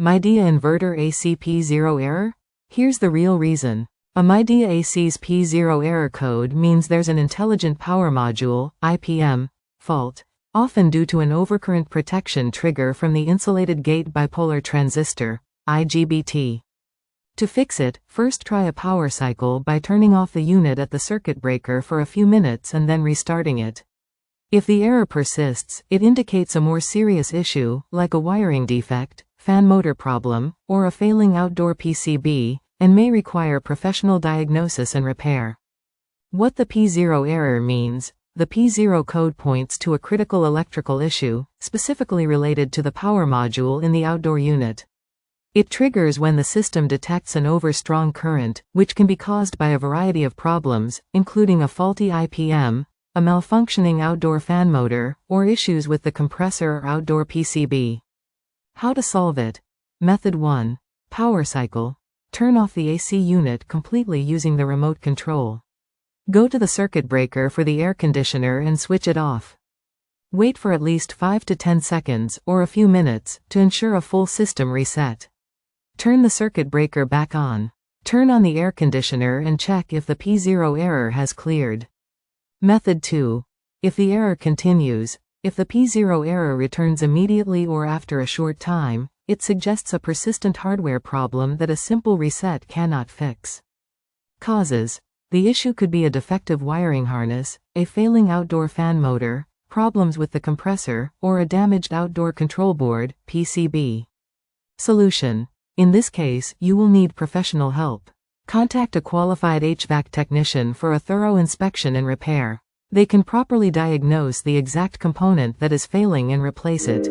Midea Inverter AC P0 error? Here's the real reason. A Midea AC's P0 error code means there's an intelligent power module (IPM) fault, often due to an overcurrent protection trigger from the insulated gate bipolar transistor (IGBT). To fix it, first try a power cycle by turning off the unit at the circuit breaker for a few minutes and then restarting it. If the error persists, it indicates a more serious issue, like a wiring defect, fan motor problem, or a failing outdoor PCB, and may require professional diagnosis and repair. What the P0 error means: the P0 code points to a critical electrical issue, specifically related to the power module in the outdoor unit. It triggers when the system detects an overstrong current, which can be caused by a variety of problems, including a faulty IPM, a malfunctioning outdoor fan motor, or issues with the compressor or outdoor PCB. How to solve it? Method 1. Power cycle. Turn off the AC unit completely using the remote control. Go to the circuit breaker for the air conditioner and switch it off. Wait for at least 5 to 10 seconds, or a few minutes, to ensure a full system reset. Turn the circuit breaker back on. Turn on the air conditioner and check if the P0 error has cleared. Method 2. If the error continues, if the P0 error returns immediately or after a short time, it suggests a persistent hardware problem that a simple reset cannot fix. Causes. The issue could be a defective wiring harness, a failing outdoor fan motor, problems with the compressor, or a damaged outdoor control board, PCB. Solution. In this case, you will need professional help. Contact a qualified HVAC technician for a thorough inspection and repair. They can properly diagnose the exact component that is failing and replace it.